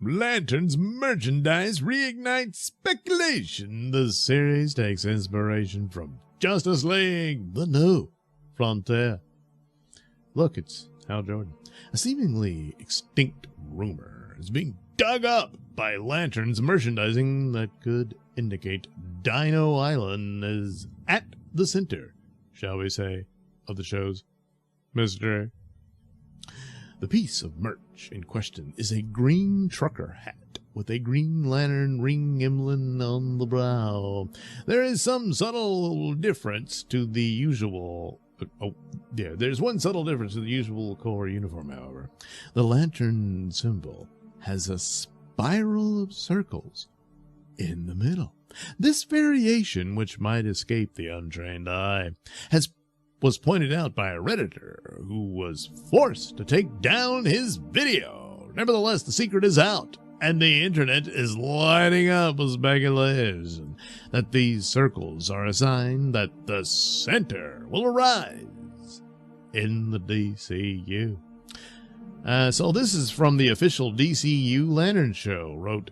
Lanterns merchandise reignites speculation. The series takes inspiration from Justice League, The New Frontier. Look, it's Hal Jordan. A seemingly extinct rumor is being dug up by Lanterns merchandising that could indicate Dino Island is at the center, shall we say, of the show's mystery. The piece of merch in question is a green trucker hat with a Green Lantern ring emblem on the brow. There is some subtle difference to the usual... there's one subtle difference to the usual core uniform, however. The lantern symbol has a spiral of circles in the middle. This variation, which might escape the untrained eye, was pointed out by a Redditor who was forced to take down his video. Nevertheless, the secret is out, and the internet is lighting up with speculation that these circles are a sign that the center will arise in the DCU. So this is from the official DCU Lantern Show, wrote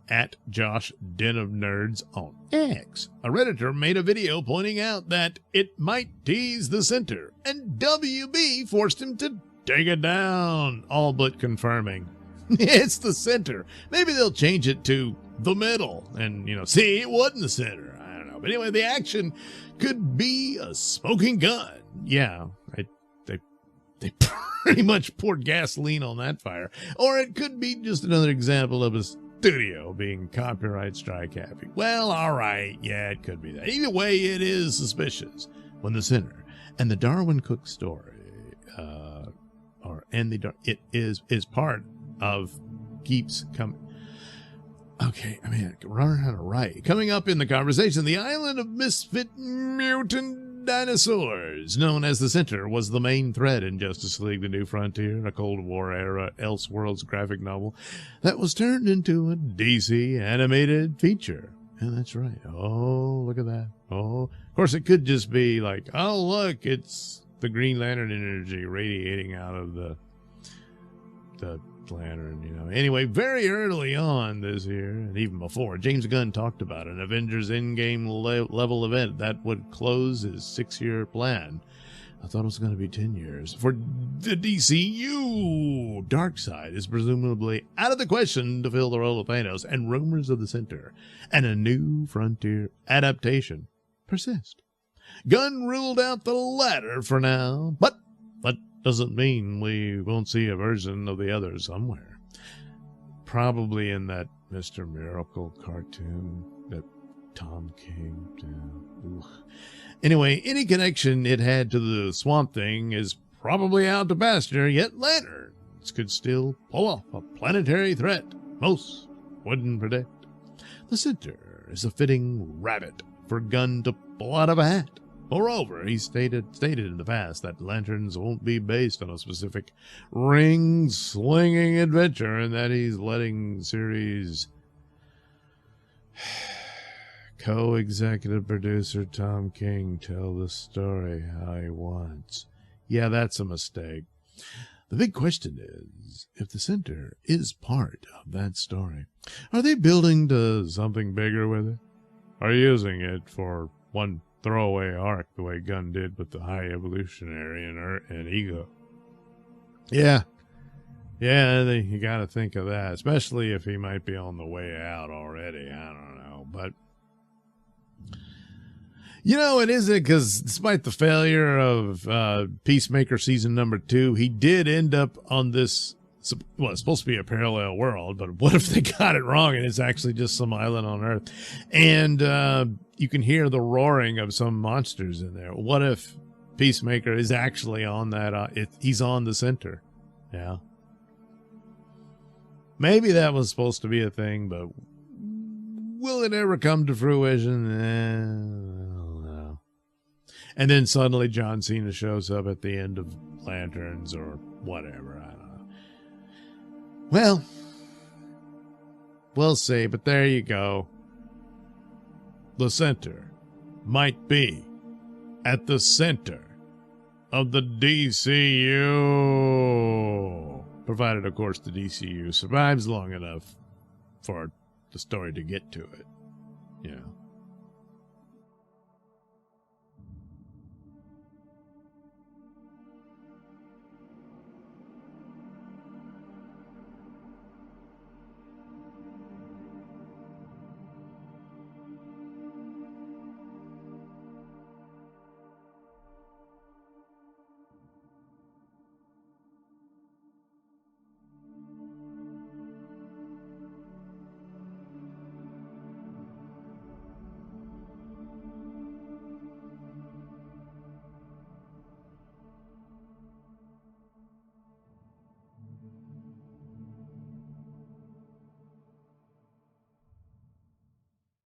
at Josh Den of Nerds on X. A Redditor made a video pointing out that it might tease the center, and WB forced him to take it down, all but confirming it's the center. Maybe they'll change it to the middle, and, see, it wasn't the center. I don't know. But anyway, the action could be a smoking gun. Yeah, they pretty much poured gasoline on that fire. Or it could be just another example of a studio being copyright strike happy. Well, all right. Yeah, it could be that. Either way, it is suspicious when the center and the Darwin Cook story, it is part of keeps coming. Okay, I mean, running out of right. Coming up in the conversation, the island of misfit mutant dinosaurs, known as the Center, was the main thread in Justice League: The New Frontier, a Cold War era Elseworlds graphic novel that was turned into a DC animated feature. And that's right. Oh, look at that. Oh, of course, it could just be like, oh, look, it's the Green Lantern energy radiating out of the lantern, Anyway, very early on this year, and even before, James Gunn talked about an Avengers Endgame level event that would close his 6-year plan. I thought it was going to be 10 years. For the DCU, Darkseid is presumably out of the question to fill the role of Thanos, and rumors of the Center and a New Frontier adaptation persist. Gunn ruled out the latter for now, but that doesn't mean we won't see a version of the other somewhere. Probably in that Mr. Miracle cartoon that Tom King did. Anyway, any connection it had to the Swamp Thing is probably out to pasture, yet Lanterns could still pull off a planetary threat most wouldn't predict. The Center is a fitting rabbit for Gunn to pull out of a hat. Moreover, he stated in the past that Lanterns won't be based on a specific ring-slinging adventure, and that he's letting series co-executive producer Tom King tell the story how he wants. Yeah, that's a mistake. The big question is, if the Center is part of that story, are they building to something bigger with it? Are using it for one throwaway arc the way Gunn did with the High Evolutionary and Ego? Yeah, you got to think of that, especially if he might be on the way out already. I don't know, but it isn't, because despite the failure of Peacemaker season number 2, he did end up on this. Well, it's supposed to be a parallel world, but what if they got it wrong and it's actually just some island on Earth? And you can hear the roaring of some monsters in there. What if Peacemaker is actually on that? He's on the Center. Yeah. Maybe that was supposed to be a thing, but will it ever come to fruition? I don't know. And then suddenly John Cena shows up at the end of Lanterns or whatever. I don't know. Well, we'll see, but there you go. The Center might be at the center of the DCU. Provided, of course, the DCU survives long enough for the story to get to it. You know.